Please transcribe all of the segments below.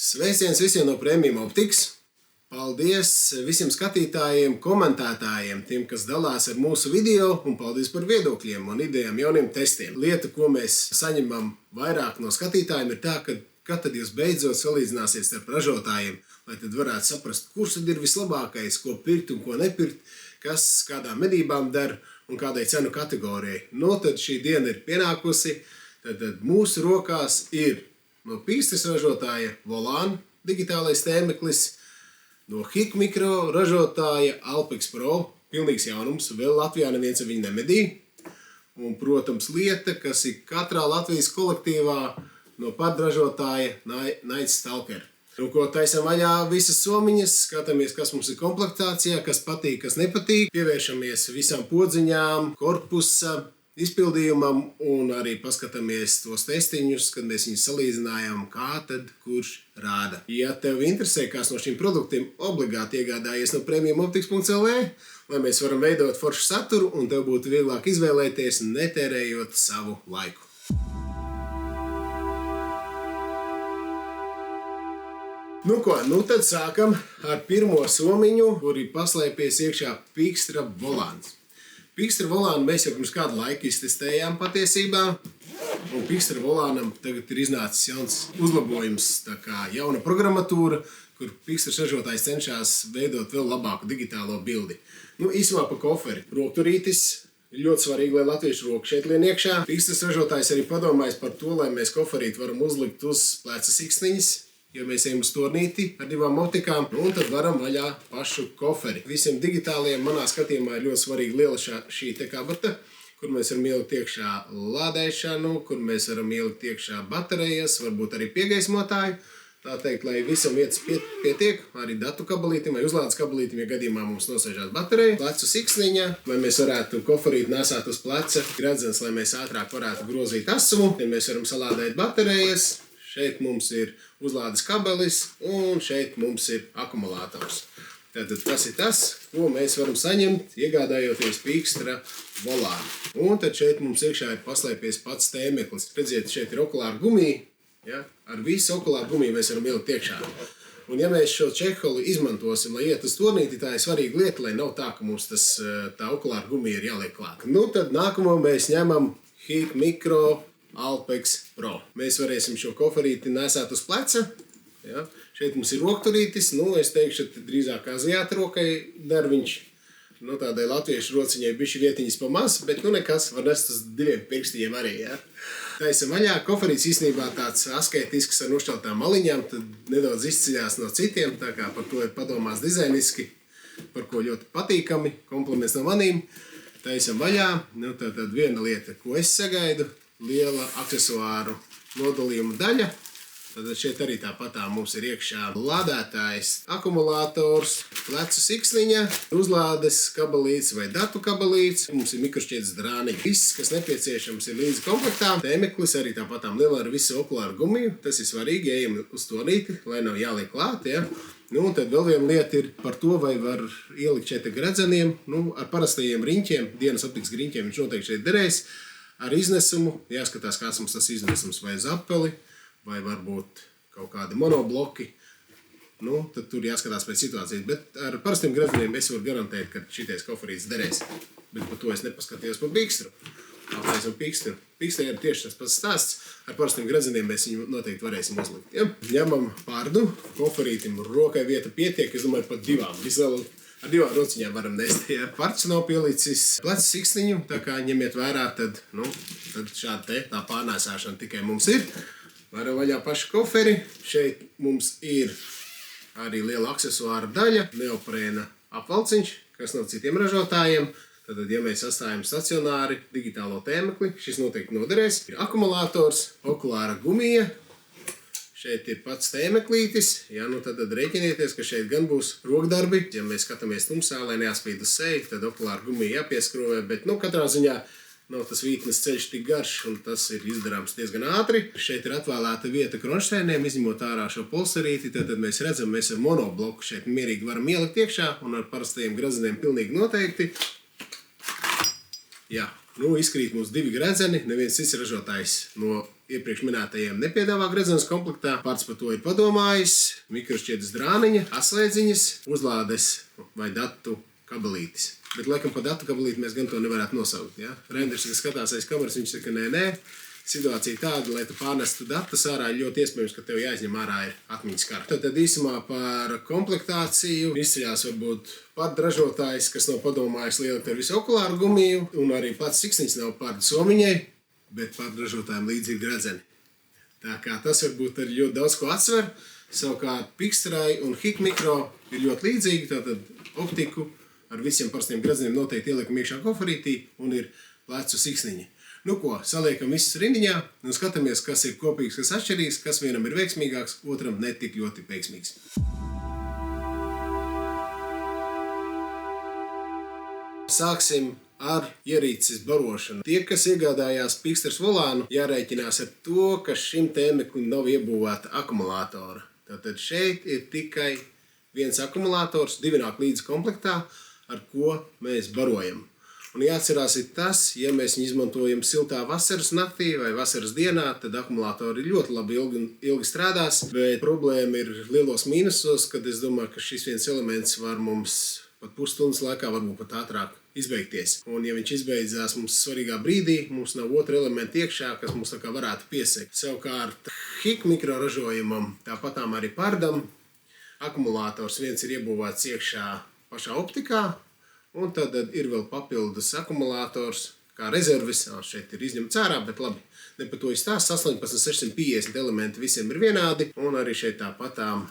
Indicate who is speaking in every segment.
Speaker 1: Sveiciens visiem no Premium Optikas. Paldies visiem skatītājiem, komentētājiem, tiem, kas dalās ar mūsu video, un paldies par viedokļiem un idejām jauniem testiem. Lieta, ko mēs saņemam vairāk no skatītājiem, ir tā, ka kad tad jūs beidzot salīdzināsiet starp ražotājiem, lai tad varētu saprast, kurš tad ir vislabākais, ko pirkt un ko nepirkt, kas kādām medībām der un kādai cenu kategorijai. Tad šī diena ir pienākusi, tad mūsu rokās ir no pīkstes ražotāja Volāna digitālais tēmeklis, no HIK mikro ražotāja Alpex Pro, pilnīgs jaunums, vēl Latvijā neviens ar viņu nemedīja. Un, protams, lieta, kas ir katrā Latvijas kolektīvā no padražotāja Night Stalker. Ko taisam vaļā visas somiņas, skatāmies, kas mums ir komplektācijā, kas patīk, kas nepatīk. Pievēršamies visām podziņām, korpusa izpildījumam un arī paskatāmies tos testiņus, kad mēs viņus salīdzinājām, kā tad kurš rāda. Ja tev interesē kāds no šiem produktiem, obligāti iegādājies no premiumoptikas.lv, lai mēs varam veidot foršu saturu un tev būtu vieglāk izvēlēties, netērējot savu laiku. Tad sākam ar pirmo somiņu, kur ir paslēpies iekšā Pīkstra Volāns. Pīkstra Volānu mēs jau pirms kādu laiku iztestējām patiesībā, un Pīkstra Volānam tagad ir iznācis jauns uzlabojums, tā kā jauna programmatūra, kur Pīkstras ražotājs cenšas veidot vēl labāku digitālo bildi. Īsumā pa koferi. Rokturītis. Ļoti svarīgi, lai latviešu roku šeit lien iekšā. Pīkstras ražotājs arī padomājis par to, lai mēs koferīti varam uzlikt uz pleca siksniņas, ja mēs ejam uz tornīti ar divām optikām, un tad varam vaļā pašu koferi. Visiem digitāliem manā skatījumā ir ļoti svarīgi liela šī te kabata, kur mēs varam ielikt iekšā lādēšanu, kur mēs varam ielikt iekšā baterijas, varbūt arī piegaismotāju. Tā teikt, lai visam vietas pietiek, arī datu kabelītim vai uzlādes kabelītim, ja gadījumā mums nosēžās baterija, plecu siksniņa, lai mēs varētu koferīt nesāt uz pleca, gredzens, lai mēs ātrāk varētu grozīt asumu, ja mēs varam salādēt baterijas. Šeit mums ir uzlādes kabelis un šeit mums ir akumulātors. Tātad tas ir tas, ko mēs varam saņemt, iegādājoties Pīkstra Volānu. Un tad šeit mums iekšā ir paslēpies pats tēmeklis. Redziet, šeit ir okulāra gumija. Ja? Ar visu okulāru gumiju mēs varam ielikt iekšā. Un ja mēs šo čeholi izmantosim, lai iet uz tornīti, tā ir svarīga lieta, lai nav tā, ka mums tā okulāra gumija ir jāliek klāt. Tad nākamo mēs ņemam HIK mikro Alpex Pro. Mēs varēsim šo koferīti nesāt uz pleca. Ja? Šeit mums ir rokturītis. Es teikšu, ka drīzāk aziāta rokai der viņš. Tādai latviešu rociņai bišķi vietiņas pa maz, bet nekas, var nest uz diviem pirkstiem arī. Ja? Taisam vaļā. Koferīts īstenībā tāds asketisks ar nošķeltām maliņām, tad nedaudz izceļās no citiem, tā kā par to ir padomās dizainiski, par ko ļoti patīkami, kompliments no manīm. Taisam vaļā. Tad viena lieta, ko es sagaidu, liela aksesuāru nodalījuma daļa. Tad šeit arī tāpatā mums ir iekšā lādētājs, akumulātors, plecu siksniņa, uzlādes kabelīts vai datu kabelīts. Mums ir mikrošķiedes drāniņi. Viss, kas nepieciešams, ir līdzi komplektā. Tēmeklis arī tāpatām liela ar visu okulāru gumiju. Tas ir svarīgi, ejam uz tornīti, lai nav jāliek klāt. Ja? Un tad vēl viena lieta ir par to, vai var ielikt šeit gredzeniem. Ar parastajiem riņķiem, dienas optikas riņķiem viņš noteikti šeit derēs. Ar iznesumu, jāskatās, kāds mums tas iznesums, vai zapeli, vai varbūt kaut kādi monobloki. Tad tur jāskatās pēc situācijas. Bet ar parastiem gredzeniem es varu garantēt, ka šitais koferīts derēs. Bet par to es nepaskatījos par Pīkstru. Aplēsim Pīkstru. Pīkstrē ir tieši tas pats stāsts. Ar parastiem gredzeniem mēs viņu noteikti varēsim uzlikt. Ja? Ņemam pārdu, koferītim rokai vieta pietiek, es domāju, pat divām. Ar divām rociņām varam nest. Ja. Parts nav pielicis pleca siksniņu, tā kā ņemiet vērā, tad šāda tā pārnēsāšana tikai mums ir. Varam vaļā pašu koferi. Šeit mums ir arī liela aksesuāra daļa, neoprēna apvalciņš, kas no citiem ražotājiem. Tad, ja mēs sastājam stacionāri digitālo tēmekli, šis noteikti noderēs. Ir akumulātors, okulāra gumija. Šeit ir pats tēmeklītis, tad rēķinieties, ka šeit gan būs rokdarbi. Ja mēs skatāmies tumsā, lai neatspīd uz seju, tad okulāra gumija jāpieskrovē, bet katrā ziņā nav tas vītnes ceļš tik garš, un tas ir izdarāms diezgan ātri. Šeit ir atvēlēta vieta kronšteiniem, izņemot ārā šo polsterīti, tad mēs redzam, mēs ar monobloku šeit mierīgi varam ielikt iekšā, un ar parastajiem gredzeniem pilnīgi noteikti. Jā, izkrīt mums divi gredzeni, neviens cits ražotājs no iepriekš minētajiem nepiedāvā gredzenes komplektā. Parts par to ir padomājis, mikrošķiedes drāniņa, atslēdziņas, uzlādes vai datu kabelītis. Bet, laikam, pa datu kabelīti mēs gan to nevarētu nosaukt. Ja? Renders, kas skatās aiz kameras, viņš saka, nē. Situācija tāda, lai tu pārnestu datus ārā, ir ļoti iespējams, ka tev jāizņem ārā ir atmiņas karte. Tad īsumā par komplektāciju izceļās varbūt pat ražotājs, kas nav padomājis lielikt ar visu okulāru gumiju, un arī pats siksniņš nav pārd somiņai, bet pārd ražotājiem līdzīgi gredzeni. Tā kā tas varbūt arī ļoti daudz ko atsver. Savukārt Pixtrai un Hik Mikro ir ļoti līdzīgi, tātad optiku ar visiem parastiem gredzeniem noteikti ieliekam iekšā koferītī un ir plecu siksniņi. Nu ko, saliekam visus rindiņā un skatāmies, kas ir kopīgs, kas atšķirīgs, kas vienam ir veiksmīgāks, otram netik ļoti veiksmīgs. Sāksim ar ierīces barošanu. Tie, kas iegādājās Pixtras volānu, jārēķinās ar to, ka šim tēmeklim nav iebūvēta akumulātora. Tātad šeit ir tikai viens akumulators, divi nāk līdz komplektā, ar ko mēs barojam. Un jāatcerās ir tas, ja mēs viņu izmantojam siltā vasaras naktī vai vasaras dienā, tad akumulātori ļoti labi ilgi strādās, bet problēma ir lielos mīnusos, kad es domāju, ka šis viens elements var mums pat pusstundas laikā, varbūt pat ātrāk izbeigties. Un ja viņš izbeidzās mums svarīgā brīdī, mums nav otra elementa iekšā, kas mums tā kā varētu piesekt. Savukārt Hik Mikro ražojumam, tāpatām arī Pardam, akumulators viens ir iebūvēts iekšā pašā optikā, un tad ir vēl papildus akumulators, kā rezervis, šeit ir izņemts ārā, bet labi, ne par to izstāsts, 18650 elementi visiem ir vienādi, un arī šeit tāpatām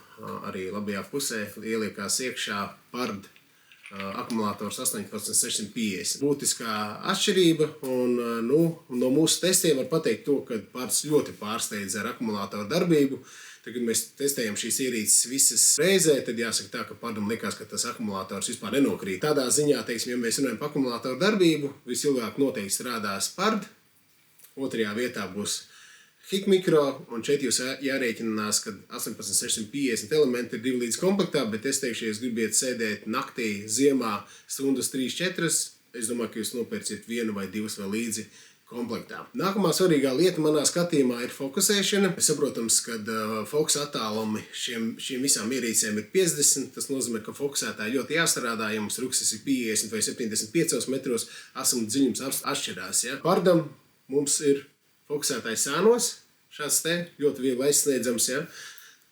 Speaker 1: arī labajā pusē ieliekās iekšā Pard akumulators 18650. Būtiskā atšķirība, un no mūsu testiem var pateikt to, ka Pards ļoti pārsteidz ar akumulātoru darbību. Tad, kad mēs testējam šīs ierīces visas reizē, tad jāsaka tā, ka Pardam likās, ka tas akumulators vispār nenokrīt. Tādā ziņā, teiksim, ja mēs runājam par akumulātoru darbību, visilgāk noteikti strādās Pard, otrajā vietā būs Hik Mikro, un šeit jūs jārēķinās, ka 18650 elementi ir 2 līdz komplektā, bet es teikšu, ja jūs gribiet sēdēt naktī, ziemā stundas 3-4, es domāju, ka jūs nopērciet 1 vai 2 vēl līdzi komplektā. Nākamā svarīgā lieta manā skatījumā ir fokusēšana. Saprotams, ka fokusa attālumi šīm visām ierīcēm ir 50. Tas nozīmē, ka fokusētāji ļoti jāstrādā. Ja mums ruksis ir 50 vai 75 metros, asuma dziļums atšķirās. Ja? Pardam mums ir fokusētājs sānos. Šāds te ļoti viegli aizsniedzams. Ja?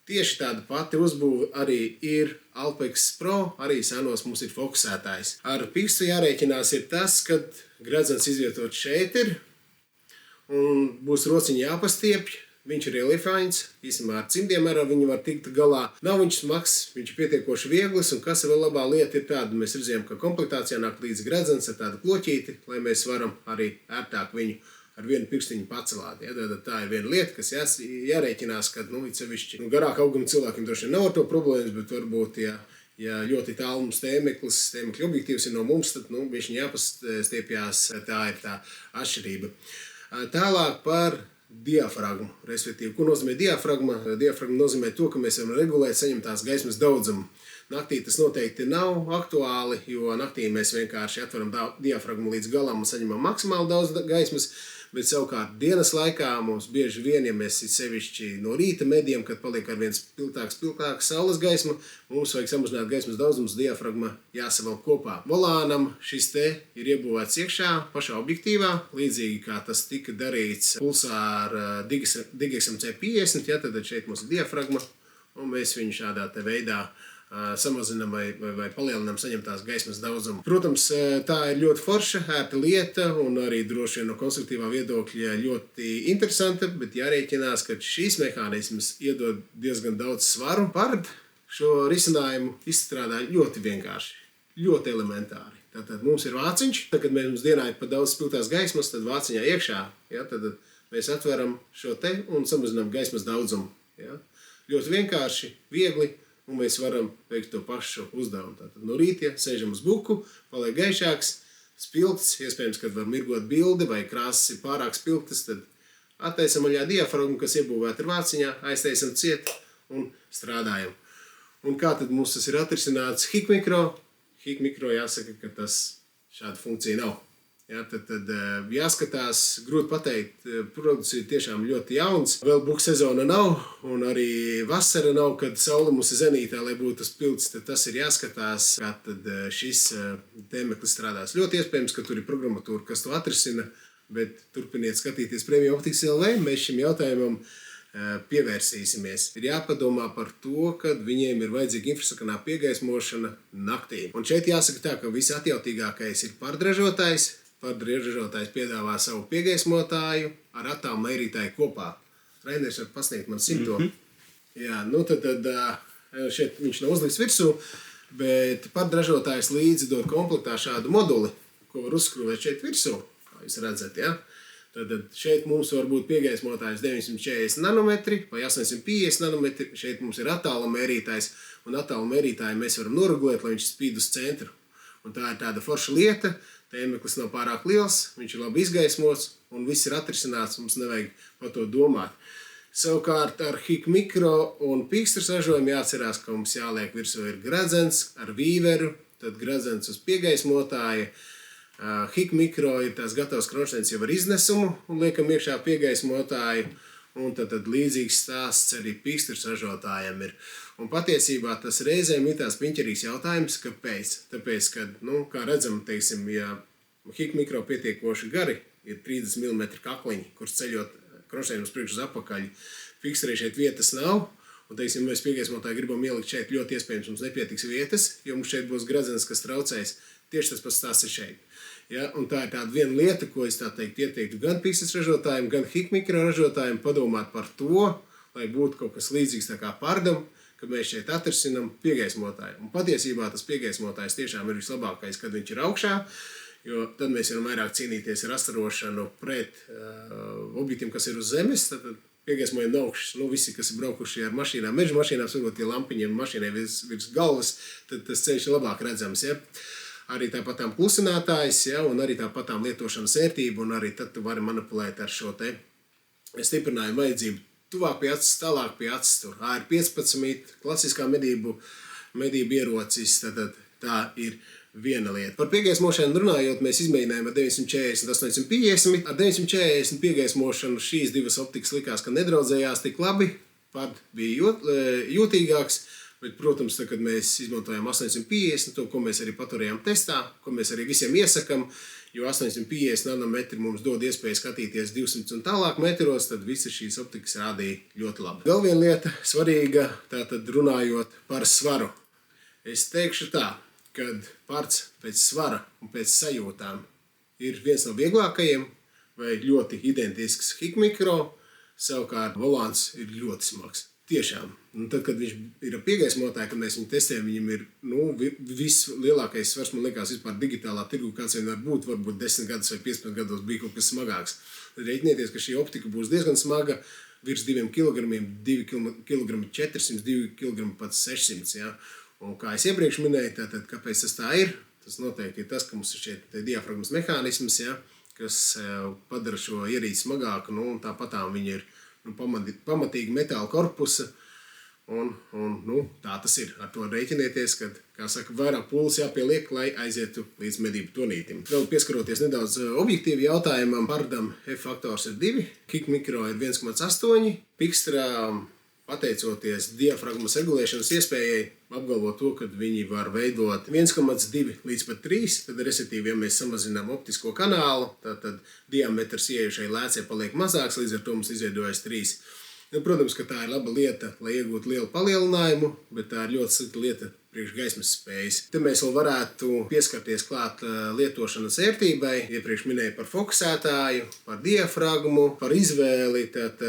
Speaker 1: Tieši tāda pati uzbūve arī ir Alpex Pro, arī sānos mums ir fokusētājs. Ar Pixtru jārēķinās ir tas, ka gredzens izvietot šeit ir, un būs rociņi jāpastiepj, viņš ir reliefains, īstenībā ar cimdiem ar viņu var tikt galā. Nav viņš smags, viņš ir pietiekoši vieglis, un kas vēl labā lieta ir tāda, mēs redzējām, ka komplektācijā nāk līdz gredzens ar tādu kloķīti, lai mēs varam arī ērtāk viņu ar vienu pirkstiņu pacelāt. Ja? Tā ir viena lieta, kas jārēķinās, ka sevišķi garāk auguma cilvēkiem droši vien nav ar to problēmas, bet varbūt, ja ļoti tālu mums tēmekļa objektīvs ir no mums, tad viņš jāpastiepjās, tā ir tā atšķirība. Tālāk par diafragmu, respektīvi, ko nozīmē diafragma? Diafragma nozīmē to, ka mēs varam regulēt saņemtās gaismas daudzumu. Naktī tas noteikti nav aktuāli, jo naktī mēs vienkārši atveram diafragmu līdz galam un saņemam maksimāli daudz gaismas, bet savukārt dienas laikā mums bieži vien, ja mēs sevišķi no rīta medījam, kad paliek ar viens piltāks saules gaisma, mums vajag samazināt gaismas daudzumus, diafragma jāsavelk kopā. Volānam šis te ir iebūvēts iekšā pašā objektīvā, līdzīgi kā tas tika darīts pulsāra Digesam C50, ja, tad šeit mums ir diafragma, un mēs viņu šādā te veidā samazinam vai palielinam saņemtās gaismas daudzumu. Protams, tā ir ļoti forša, ērta lieta un arī droši vien no konstruktīvā viedokļa ļoti interesanta, bet jārēķinās, ka šīs mehānismas iedod diezgan daudz svaru. Pard šo risinājumu izstrādā ļoti vienkārši, ļoti elementāri. Tātad mums ir vāciņš, tad, kad mums dienā ir pa daudz spilgtās gaismas, tad vāciņā iekšā, ja, tad mēs atveram šo te un samazinām gaismas daudzumu. Ja. Ļoti vienkārši, viegli. Un mēs varam veikt to pašu uzdevumu. Tātad no rīta sēžam uz buku, paliek gaišāks, spilgts, iespējams, kad var mirgot bildi vai krāsas ir pārāk spilgtas, tad attaisam aļā diafragmu, kas iebūvēta ir vāciņā, aiztaisam ciet un strādājam. Un kā tad mums tas ir atrisināts Hik Mikro? Hik Mikro jāsaka, ka tas šāda funkcija nav. Ja, tad jāskatās, grūti pateikt, produkts ir tiešām ļoti jauns. Vēl buku sezona nav, un arī vasara nav, kad saule mums ir zenītā, lai būtu tas pilds. Tad tas ir jāskatās, kā tad šis tēmeklis strādās. Ļoti iespējams, ka tur ir programmatūra, kas to atrisina, bet turpiniet skatīties Premium Optics LV. Mēs šim jautājumam pievērsīsimies. Ir jāpadomā par to, ka viņiem ir vajadzīga infrasarkanā piegaismošana naktī. Un šeit jāsaka tā, ka visatjautīgākais ir pārdražotājs. Pārdražotājs piedāvā savu piegaismotāju ar attālu mērītāju kopā. Rainers var pasniegt man simto. Jā, nu tad šeit viņš nav uzlikts virsū, bet pārdražotājs līdzi dod komplektā šādu moduli, ko var uzskrūvēt šeit virsū, kā jūs redzat, ja? Tad šeit mums var būt piegaismotājs 940 nanometri vai 850 nanometri. Šeit mums ir attāla mērītājs, un attāla mērītāju mēs varam noregulēt, lai viņš spīd uz centru. Un tā ir tāda forša lieta, tēmeklis nav pārāk liels, viņš ir labi izgaismots, un viss ir atrisināts, mums nevajag par to domāt. Savukārt ar HIK mikro un pīkstras ražojumu jāatcerās, ka mums jāliek virsū ir gradzens ar vīveru, tad gradzens uz piegaismotāja. HIK mikro ir tās gatavs kronšteins jau ar iznesumu un liekam iekšā piegaismotāju, un tad līdzīgs stāsts arī pīkstras ražotājiem ir. Un patiesībā tas reizēm ir tās piņķerīgs jautājums, kāpēc? Tāpēc, ka, kā redzam, teiksim, ja HIK mikro pietiekoši gari, ir 30 mm kakliņi, kurus ceļot kronšteinu uz priekšu uz apakaļ, pīkstrē šeit vietas nav, un, teiksim, mēs piegaismotāju gribam ielikt šeit, ļoti iespējams mums nepietiks vietas, jo mums šeit būs gradzens, kas traucēs. Tieši tas pats stāsts ir šeit. Ja, un tā ir tāda viena lieta, ko es ieteiktu gan pīkstras ražotājiem, gan HIK mikro ražotājiem padomāt par to, lai būtu kaut kas līdzīgs tā kā pardam, ka mēs šeit atrisinam piegaismotāju. Un patiesībā tas piegaismotājs tiešām ir vislabākais, kad viņš ir augšā, jo tad mēs varam vairāk cīnīties ar astarošanu pret objektiem, kas ir uz zemes, tad piegaismojam no augšas. Visi, kas ir braukuši ar mašīnām, meža mašīnām, varbūt tie lampiņiem mašīnai virs galvas, tad tas ceļš ir labāk redzams. Ja? Arī tāpatām klusinātājs, ja, un arī tāpatām lietošanas ērtība, un arī tad tu vari manipulēt ar šo te stiprinājumu vajadzību tuvāk pie acis, tālāk pie acis. Tur AR-15, klasiskā medību ierocis, tad tā ir viena lieta. Par piegaismošanu runājot, mēs izmēģinājām ar 940 un 850. Ar 940 piegaismošanu šīs divas optikas likās, ka nedraudzējās tik labi, pad bija jūtīgāks. Bet, protams, tad, kad mēs izmantojam 850, to, ko mēs arī paturējām testā, ko mēs arī visiem iesakam, jo 850 nanometri mums dod iespēju skatīties 200 un tālāk metros, tad visas šīs optikas rādīja ļoti labi. Vēl viena lieta svarīga, tātad runājot par svaru. Es teikšu tā, kad parts pēc svara un pēc sajūtām ir viens no vieglākajiem vai ļoti identisks HIK mikro, savukārt volāns ir ļoti smags. Tiešām. Un tad, kad viņš ir piegaismotāji, kad mēs viņu testējam, viņam ir vislielākais svars, man liekas, vispār digitālā tirgu, kāds vien var būt, varbūt 10 gadus vai 15 gados bija kaut kas smagāks. Tad reiķinieties, ka šī optika būs diezgan smaga, virs 2 kg, 2 kg 400, 2 kg pat 600. Ja? Un kā es iepriekš minēju, tātad, kāpēc tas tā ir? Tas noteikti ir tas, ka mums ir šeit diafragmas mehānisms, ja? Kas padara šo ierīci smagāku, un tāpatām viņi ir pamatīgi metāla korpusa, un tā tas ir. Ar to reiķinieties, kad, kā saka, vairāk pūles jāpieliek, lai aizietu līdz medību tonītim. Vēl pieskaroties nedaudz objektīvi jautājumam, pardam F-faktors ir 2, HIK mikro ir 1,8, Pixtra, pateicoties diafragmas regulēšanas iespējai, apgalvo to, ka viņi var veidot 1,2 līdz pat 3, tad respektīvi, ja mēs samazinām optisko kanālu, tad diametrs ieejušai lēcē paliek mazāks, līdz ar to mums izveidojas 3. Protams, ka tā ir laba lieta, lai iegūtu lielu palielinājumu, bet tā ir ļoti slikta lieta priekš gaismas spējas. Te mēs vēl varētu pieskarties klāt lietošanas ērtībai. Iepriekš minēju par fokusētāju, par diafragmu, par izvēli. Tad,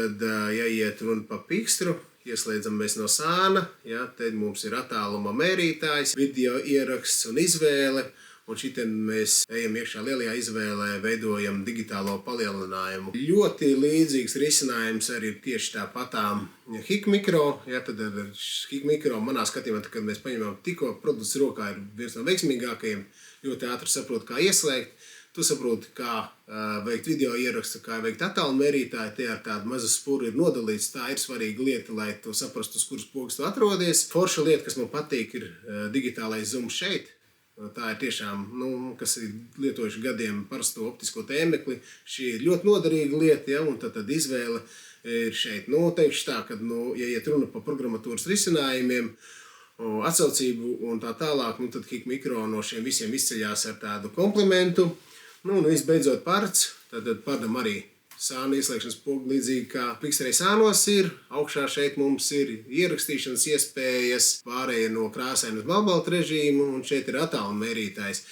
Speaker 1: ja iet runa par pikstru, ieslēdzam mēs no sāna, ja, tad mums ir attāluma mērītājs, video ieraksts un izvēle. Un šitien mēs ejam iekšā lielajā izvēlē, veidojam digitālo palielinājumu. Ļoti līdzīgs risinājums arī ir tieši tāpatām HIK mikro. Ja, tad ar HIK mikro manā skatījumā, kad mēs paņemam tikko produkts rokā, ir viens no veiksmīgākajiem, ļoti ātri saprot, kā ieslēgt. Tu saproti, kā veikt video ierakstu, kā veikt attālu mērītāju. Te ar tādu mazu spuru ir nodalīts. Tā ir svarīga lieta, lai tu saprastu, uz kuras pogas tu atrodies. Forša lieta, kas man patīk, ir digitālais zoom šeit. Tā ir tiešām, kas ir lietojuši gadiem parasto optisko tēmekli. Šī ir ļoti noderīga lieta, ja, un tad izvēle ir šeit. Teikšu tā, ka, ja iet runa par programmatūras risinājumiem, atsaucību un tā tālāk, tad HIK Mikro no šiem visiem izceļās ar tādu komplimentu. Visbeidzot parts, tad pardam arī sānu ieslēgšanas pogu līdzīgi kā Pixtrei sānos ir. Augšā šeit mums ir ierakstīšanas iespējas, pārējie no krāsaina uz balbalta režīmu, un šeit ir attāluma mērītājs.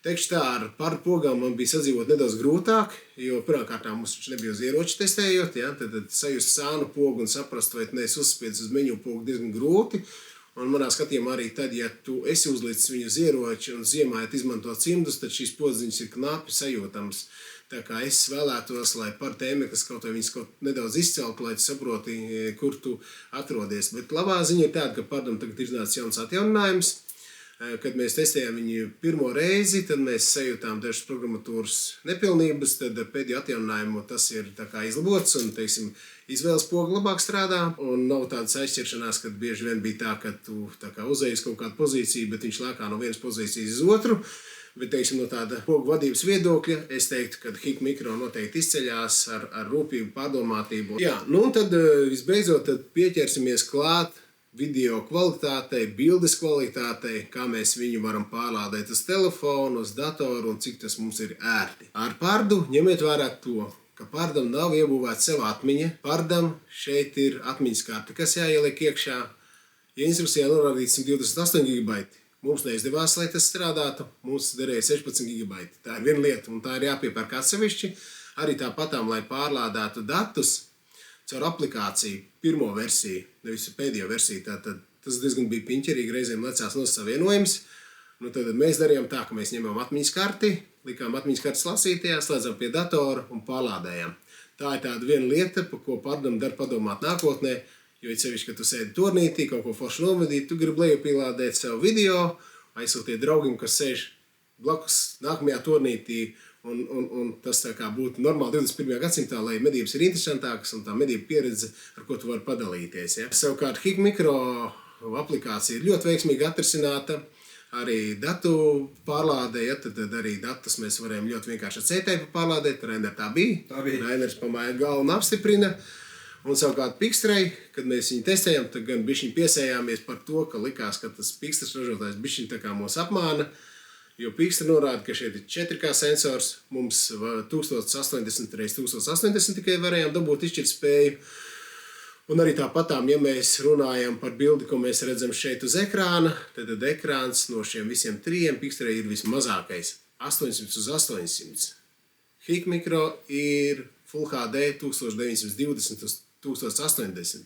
Speaker 1: Teikšu tā, ar pardu pogām man bija sadzīvot nedaudz grūtāk, jo pirmkārt mums taču nebija uz ieroči testējot, ja? Tad sajust sānu pogu un saprast, vai neesi uzspiedis uz meņu pogu diezgan grūti. Un manā skatījumā arī tad, ja tu esi uzlicis viņu uz ieroči un ziemā izmantot cimdus, tad šīs podziņas ir knapi sajūtams. Tā kā es vēlētos, lai par tēmeklis kaut vai viņas kaut nedaudz izceltu, lai tu saproti, kur tu atrodies. Bet labā ziņa ir tāda, ka pardam tagad ir iznācis jauns atjauninājums. Kad mēs testējām viņu pirmo reizi, tad mēs sajūtām dažas programmatūras nepilnības, tad ar pēdējo atjauninājumu tas ir tā kā izlabots un, teiksim, izvēles poga labāk strādā. Un nav tādas aizķeršanās, kad bieži vien bija tā, ka tu tā kā uzējies kaut kādu pozīciju, bet viņš lēkā no vienas pozīcijas uz otru. Bet, teiksim, no tāda pogu vadības viedokļa, es teiktu, ka HIK Mikro noteikti izceļās ar rūpību, pārdomātību. Jā, un tad visbeidzot tad pieķersimies klāt video kvalitātei, bildes kvalitātei, kā mēs viņu varam pārlādēt uz telefonu, uz datoru un cik tas mums ir ērti. Ar pardu ņemiet vērā to, ka pardam nav iebūvēta sava atmiņa. Pardam šeit ir atmiņas karte, kas jāieliek iekšā. Ja instrukcijā norādīts 128 GB, mums neizdevās, lai tas strādātu, mums derēja 16 GB. Tā ir viena lieta, un tā ir jāpiepērk atsevišķi. Arī tāpatām, lai pārlādētu datus caur aplikāciju, pirmo versiju, nevis pēdējo versiju, tad tas diezgan bija piņķerīgi, reizēm lecās no savienojums. Tad mēs darījām tā, ka mēs ņemam atmiņas karti, likām atmiņas kartes lasītajā, slēdzam pie datora un pārlādējām. Tā ir tāda viena lieta, par ko pardam dar padomāt nākotnē. Jo ir sevišķi, ka tu sēdi turnītī, kaut ko forši novadīt, tu gribi lejupīlādēt savu video, aizsūtiet draugim, kas sēž blakus nākamajā turnītī, un tas tā kā būtu normāli 21. gadsimtā, lai medības ir interesantākas un tā medība pieredze, ar ko tu vari padalīties. Ja? Savukārt HIK Mikro aplikācija ir ļoti veiksmīgi atrisināta, arī datu pārlādē, ja, tad arī datus mēs varējām ļoti vienkārši ar C-teipu pārlādēt, Rainer tā bija. Rainers pamāja galvu un apstiprina. Un savukārt Pixtrei, kad mēs viņu testējām, tad gan bišķiņ piesējāmies par to, ka likās, ka tas Pixtras ražotājs bišķiņ tā kā mūs apmāna, jo Pixtra norāda, ka šeit ir 4K sensors, mums 1080x1080 tikai varējām dabūt izšķirtspēju. Un arī tāpatām, ja mēs runājam par bildi, ko mēs redzam šeit uz ekrāna, tad ekrāns no šiem visiem trijiem Pixtrei ir vismazākais – 800x800. HIK Mikro ir Full HD 1920 uz 1080.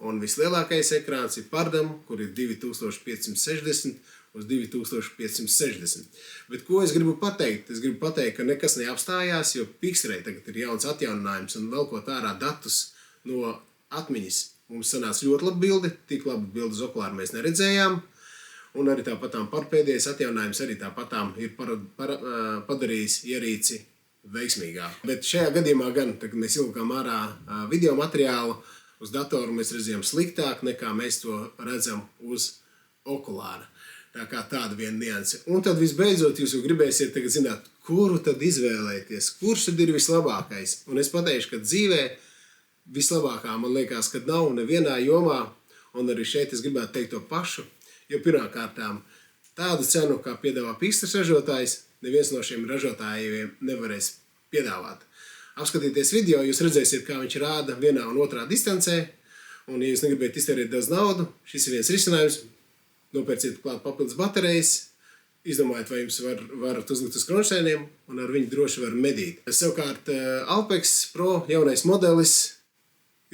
Speaker 1: Un vislielākais ekrāns ir pardam, kur ir 2560 uz 2560. Bet ko es gribu pateikt? Es gribu pateikt, ka nekas neapstājās, jo Pixtrei tagad ir jauns atjauninājums un velkot ārā datus no atmiņas. Mums sanāca ļoti laba bilde, tik labu bildi uz okulāru mēs neredzējām. Un arī tāpatām pēdējais atjauninājums arī tāpatām ir padarījis ierīci veiksmīgāk. Bet šajā gadījumā gan, kad mēs ilgām ārā video materiālu uz datoru, mēs redzējām sliktāk nekā mēs to redzam uz okulāra. Tā kā tāda viena nianse. Un tad visbeidzot jūs jau gribēsiet tagad zināt, kuru tad izvēlēties, kurš tad ir vislabākais. Un es pateikšu, ka dzīvē vislabākā man liekas, ka nav nevienā jomā, un arī šeit es gribētu teikt to pašu, jo pirmkārtām tādu cenu, kā piedāvā Pixtras ražotājs, neviens no šiem ražotājiem nevarēs piedāvāt. Apskatieties video, jūs redzēsiet, kā viņš rāda vienā un otrā distancē, un ja jūs negribētu iztērēt daudz naudu, šis ir viens risinājums, nopērciet klāt papildus baterijas, izdomājiet, vai jums varat uzlikt uz kronšēniem, un ar viņu droši var medīt. Savukārt Alpex Pro jaunais modelis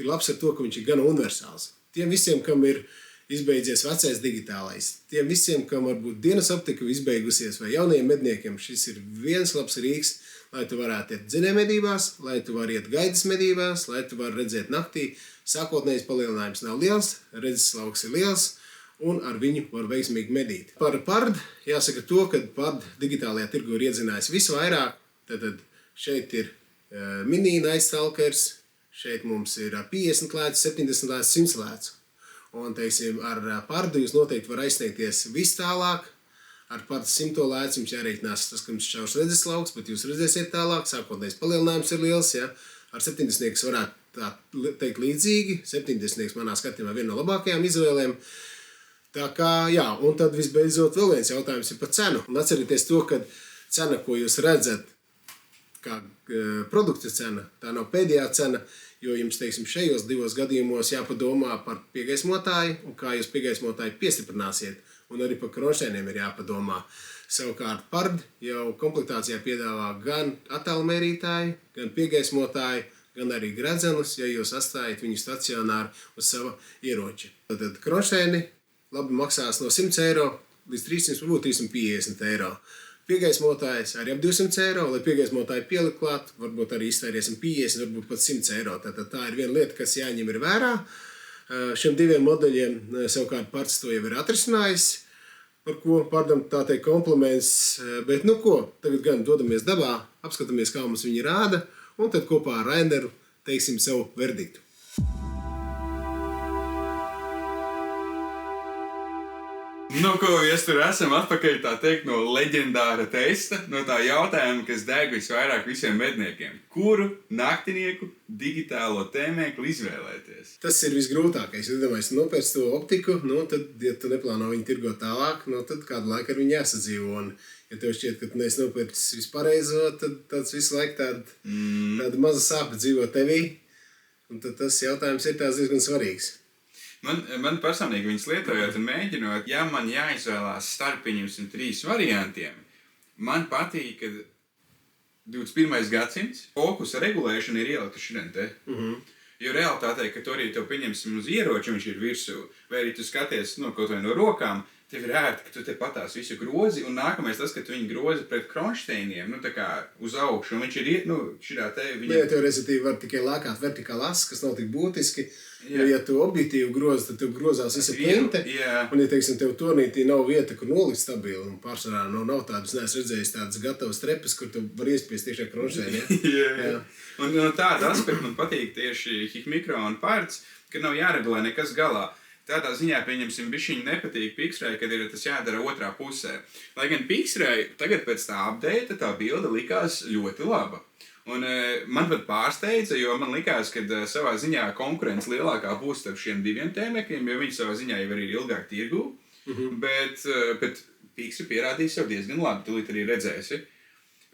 Speaker 1: ir labs ar to, ka viņš ir gan universāls. Tiem visiem, kam ir izbeidzies vecais digitālais. Tiem visiem, kam varbūt dienas optika izbeigusies vai jaunajiem medniekiem, šis ir viens labs rīks, lai tu varētu iet dzinē medībās, lai tu vari iet gaidas medībās, lai tu vari redzēt naktī. Sākotnējais palielinājums nav liels, redzes lauks ir liels un ar viņu var veiksmīgi medīt. Par pardu jāsaka to, ka pardu digitālajā tirgu ir iedzinājis visvairāk. Tad šeit ir mini Night Stalkers, šeit mums ir 50 lēts, 70 lēts, 100 lēts. Un, teiksim, ar pardu jūs noteikti var aizsniegties vis tālāk, Ar pat 100 lēcu jums jārēķinās tas, ka jums šaurs redzes lauks, bet jūs redzēsiet tālāk, sākotnējs palielinājums ir liels, ja? Ar 70 varētu tā teikt līdzīgi, 70 manā skatījumā viena no labākajām izvēlēm. Tā kā, jā, un tad visbeidzot vēl viens jautājums ir par cenu. Un atcerieties to, ka cena, ko jūs redzat, kā produkta cena, tā nav pēdējā cena, jo jums, teiksim, šajos 2 gadījumos jāpadomā par piegaismotāju un kā jūs piegaismotāju piestiprināsiet. Un arī par kronšteiniem ir jāpadomā. Savukārt Pard jau komplektācijā piedāvā gan attālmērītāju, gan piegaismotāju, gan arī gredzenus, ja jūs atstājat viņu stacionāri uz sava ieroča. Tad kronšteini labi maksās no 100 eiro līdz 300, varbūt 350 eiro. Piegaismotājs arī ap 200 eiro, lai piegaismotāji pielikt klāt, varbūt arī iztēriesim 50, varbūt pat 100 eiro. Tātad tā ir viena lieta, kas jāņem ir vērā. Šiem 2 modeļiem savukārt Pards to jau ir atrisinājis, par ko Pardam tā teikt kompliments. Bet nu ko, tagad gan dodamies dabā, apskatāmies, kā mums viņi rāda, un tad kopā ar Raineru teiksim savu verdiktu.
Speaker 2: Nu, ko mēs tur esam atpakaļ, tā teikt, no leģendāra testa, no tā jautājuma, kas deg visvairāk visiem medniekiem. Kuru naktinieku digitālo tēmēkli izvēlēties?
Speaker 1: Tas ir visgrūtākais. Ja domājies, nopērc to optiku, nu, tad, ja tu neplāno viņu tirgot tālāk, nu, tad kādu laiku ar viņu jāsadzīvo. Un, ja tev šķiet, ka tu neesi nopērcis vispareizo, tad tāds visu laiku tāda maza sāpe dzīvo tevī. Un tad tas jautājums ir tās diezgan svarīgs.
Speaker 2: Man personīgi viņas lietojot un mēģinot, ja man jāizvēlās starp viņiem 3 variantiem, man patīk, ka 21. gadsimts fokusa regulēšana ir ielikt šodien te. Jo realitātei, ka tu arī tev pieņemsim uz ieroči, viņš ir virsū, vai arī tu skaties kaut vai no rokām, tev ir ērti, ka tu te patās visu grozi, un nākamais tas, ka tu viņu grozi pret kronšteiniem, tā kā uz augšu, un viņš ir, šitā te...
Speaker 1: Ja tev rezitīvi var tikai lākāt vertikāli as, kas nav tik būtiski, jo, ja tu objektīvi grozi, tad tev grozās visa plinte, un, ja, teiksim, tev tornītī nav vieta, kur nolikt stabili, un pārsvarā nav tādas, neesmu redzējis tādas gatavas trepes, kur tu var iespiest tiešā kronšteiniem.
Speaker 2: Jā. Un tāda aspekta man patīk tieši Hikmikro un Pards, ka nav jāregulē nekas galā. Tādā ziņā, pieņemsim, bišķiņi nepatīk Pixrai, kad ir tas jādara otrā pusē. Lai gan Pixrai tagad pēc tā update tā bilde likās ļoti laba. Un man pat pārsteidza, jo man likās, ka savā ziņā konkurence lielākā būs starp šiem 2 tēmekļiem, jo viņi savā ziņā jau arī ir ilgāk tirgū. Bet Pixri pierādīja sev diezgan labi, tu arī redzēsi.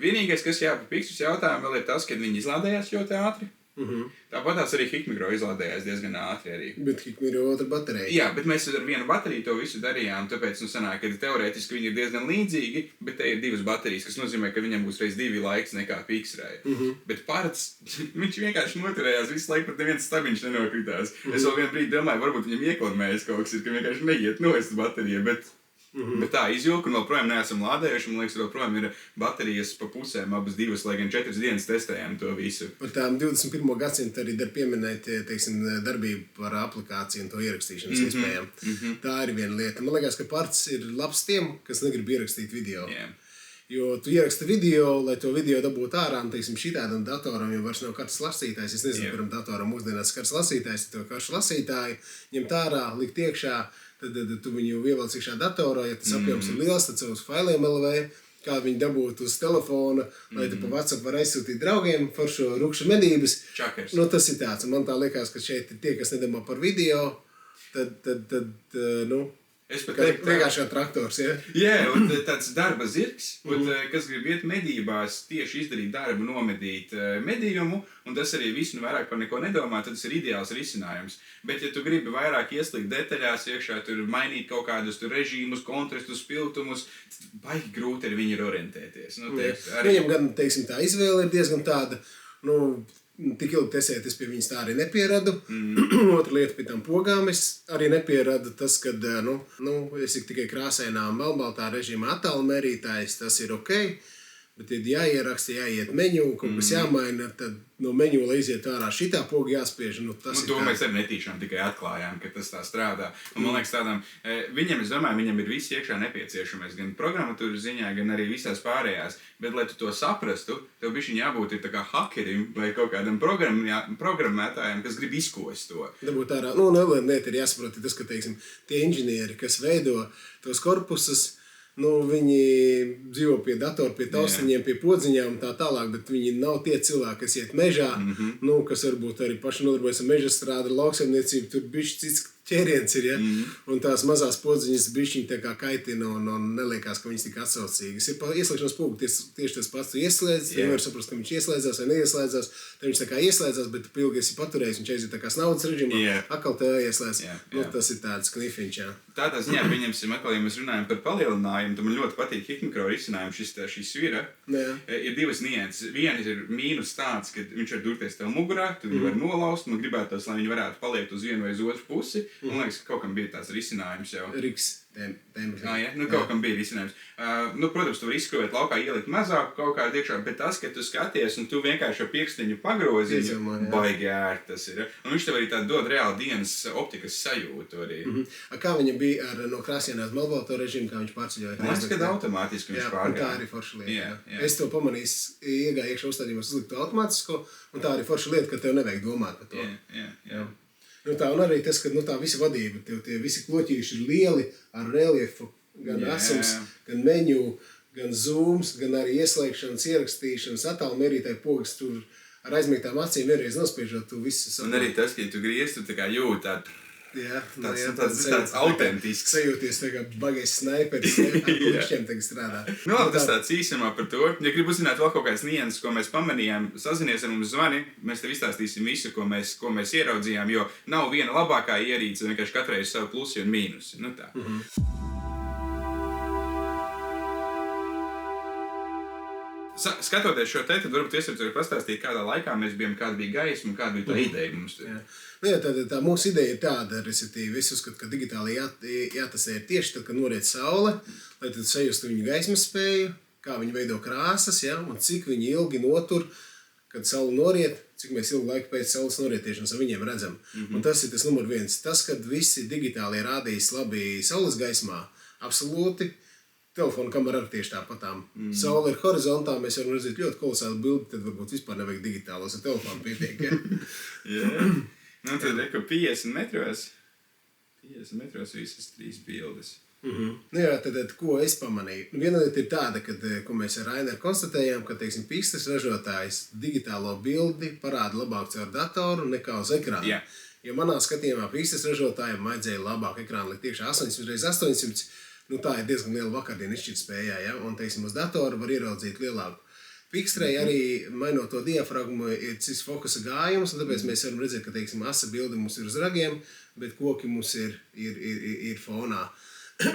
Speaker 2: Vienīgais, kas par Pixras jautājumu vēl ir tas, ka viņi izlādējās ļoti ātri. Tāpat tās arī Hikmikro izlādējās diezgan ātri arī.
Speaker 1: Bet Hikmikro ir otra baterija.
Speaker 2: Jā, bet mēs ar vienu bateriju to visu darījām, tāpēc sanāk, ka teorētiski viņi ir diezgan līdzīgi, bet te ir 2 baterijas, kas nozīmē, ka viņam būs reiz 2 laiks nekā Pixrai. Bet Pards, viņš vienkārši noturējās visu laiku, pat neviens stabiņš nenokritās. Es vēl vienu brīdi domāju, varbūt viņam ieklamējas kaut kas ir, ka vienkārši neiet noest baterija, bet tā izjūka, un vēl projām neesam lādējuši, man liekas, vēl projām ir baterijas pa pusēm, abas 2, lai gan 4 dienas testējām to visu.
Speaker 1: Par tām 21. gadsimtu arī dar pieminēt, teiksim, darbību par aplikāciju un to ierakstīšanas iespējām. Tā ir viena lieta. Man liekas, ka Pards ir labs tiem, kas negrib ierakstīt video. Jo tu ieraksti video, lai to video dabūtu ārā, un, teiksim, šitādam datoram jau vairs nav kartes lasītājs. Es nezinu, kuram datoram mūsdienās kartes lasītājs, to karšu lasītāju ņemt ārā, likt iekšā. Tad tu viņu ievelc iekšā datorā, ja tas apjoms ir liels, tad savus failiem LV, kā viņi dabūt uz telefona, lai tu pa WhatsApp var aizsūtīt draugiem par šo rukšu medības.
Speaker 2: Čakers.
Speaker 1: Nu, tas ir tāds, un man tā liekas, ka šeit ir tie, kas nedomā par video, tad
Speaker 2: Es pat teiktu,
Speaker 1: vienkārši kā traktors, ja?
Speaker 2: Jā, un tāds darba zirgs, kas grib iet medībās, tieši izdarīt darbu, nomedīt medījumu, un tas arī visu vairāk par neko nedomā, tad tas ir ideāls risinājums. Bet, ja tu gribi vairāk ieslīgt detaļās iekšā, tur mainīt kaut kādus režīmus, kontrastus, piltumus, baigi grūti ar viņu ir orientēties.
Speaker 1: Viņam gan, teiksim, tā izvēle ir diezgan tāda, tik ilgi tesēt, es pie viņas tā arī nepieradu. Otra lieta pie tām pogām es arī nepieradu. Tas, kad es tikai krāsainā un melnbaltā režīmā attālmērītājs, tas ir ok. Bet, ja jāieraksta, jāiet meņu, kaut kas jāmaina, tad no meņu, lai iziet ārā šitā poga jāspiež. Tas
Speaker 2: to mēs arī netīšām tikai atklājām, ka tas tā strādā. Un, man liekas, tādām, es domāju, viņam ir viss iekšā nepieciešamais, gan programmatūras ziņā, gan arī visās pārējās. Bet, lai tu to saprastu, tev bišķiņ jābūt ir tā kā hakerim vai kaut kādam programmētājiem, kas grib izkost to.
Speaker 1: Dabūt ārā. Lieta ir jāsaprot, tas, ka, teiksim, tie inženieri, kas veido tos korpusus, viņi dzīvo pie datora, pie taustiņiem, pie podziņām un tā tālāk, bet viņi nav tie cilvēki, kas iet mežā, kas varbūt arī paši nodarbojas ar meža strādu, ar lauksaimniecību, tur bišķi cits ķēriens ir, ja? Un tās mazās podziņas bišķiņi tā kā kaitina un neliekās, ka viņas tik atsaucīgas. Ir ieslēgšanas pulgu tieši tas pats, tu ieslēdz, tu nevar saprast, ka viņš ieslēdzās vai neieslēdzās, tad viņš tā kā ieslēdzās, bet tu pilgi esi paturējis, viņš aiziet tā kā naudas režimā, atkal tev ieslēdz. Tas ir tāds knifiņš, jā.
Speaker 2: Tādā ziņā, pieņemsim, atkal, ja mēs runājam par palielinājumu, tad man ļoti patīk hikmikro risinājumu šī svira. Ir divas nianses. Viena ir mīnus tāds, ka viņš var durties tev mugurā, tu viņu var nolaust, man gribētos, lai viņi varētu paliekt uz vienu vai uz otru pusi. Man liekas, ka kaut kam bija tāds risinājums jau.
Speaker 1: Riks.
Speaker 2: Kaut kam bija risinājums. Protams, tu vari izskrūvēt laukā, ielikt mazāk kaut kā iekšā, bet tas, ka tu skaties un tu vienkārši ar pirkstiņu pagrozi, baigi ērti tas ir. Un viņš tev arī tā dod reāli dienas optikas sajūtu arī.
Speaker 1: Kā viņam bija no Krāsjainā uz Melnbalto režīmu, kā viņš pārceļoja?
Speaker 2: Man liekas, ka automātiski viņš pārgāja.
Speaker 1: Tā arī forša lieta. Es to pamanīju, iegāju iekšā uzstādījumos uzliktu automātisko, un tā arī forša lieta, ka tev nevajag domāt par to.
Speaker 2: Jā.
Speaker 1: Tā, un arī tas, ka tā visa vadība, tie visi kloķīši ir lieli ar reliefu, gan asums, gan menu, gan zooms, gan arī ieslēgšanas, ierakstīšanas, attālmērītāji pogas tur ar aizmīgtām acīm vienreiz nospiežot, tu visu
Speaker 2: un arī tas, ka tu griez, tu tā kā jūti tādu.
Speaker 1: Tāds
Speaker 2: autentisks.
Speaker 1: Sajūties tā kā bagais snaiperis, ar kuršķiem tagad strādā.
Speaker 2: Tas tāds īsumā par to. Ja gribu uzzināt vēl kaut kāds nianses, ko mēs pamanījām, sazinies ar mums zvani, mēs tev izstāstīsim visu, ko mēs ieraudzījām, jo nav viena labākā ierīce, vienkārši katrai ir savu plusi un mīnusi. Tā. Skatoties šo te, tad varbūt iesardzīju pastāstīt, kādā laikā mēs bijām, kāda bija gaisma un kāda bija tā ideja mums.
Speaker 1: Tā mūsu ideja ir tāda, respektīvi, es uzskatu, ka digitāli jātasē ir tieši tad, kad noriet saule, lai tad sajustu viņu gaismas spēju, kā viņi veido krāsas, un cik viņi ilgi notur, kad saule noriet, cik mēs ilgu laiku pēc saules norietiešanas ar viņiem redzam. Un tas ir tas numur viens. Tas, kad visi digitāli rādīs labi saules gaismā, absolūti. Telefona kamera arī tieši tāpatām. Saule ir horizontā, mēs varam redzēt ļoti kolosālu bildi, tad varbūt vispār nevajag digitālos, ar telefonu pietiek.
Speaker 2: Tad ir 50 metros. 50 metros visas 3 bildes.
Speaker 1: Tad, ko es pamanīju? Viena lieta ir tāda, ko mēs ar Raineru konstatējām, ka, teiksim, Pixtras ražotājs digitālo bildi parāda labāk caur datoru nekā uz ekrānu. Jo manā skatījumā Pixtras ražotājiem vajadzēja labāk ekrānu likt iekšā 800x800. Tā ir diezgan liela vakardiena izšķirtspējā, un, teiksim, uz datoru var ieraudzīt lielāku. Pixtrai arī, mainot to diafragmu, ir cits fokusa gājums, un tāpēc mēs varam redzēt, ka, teiksim, asa bilde mums ir uz ragiem, bet koki mums ir fonā.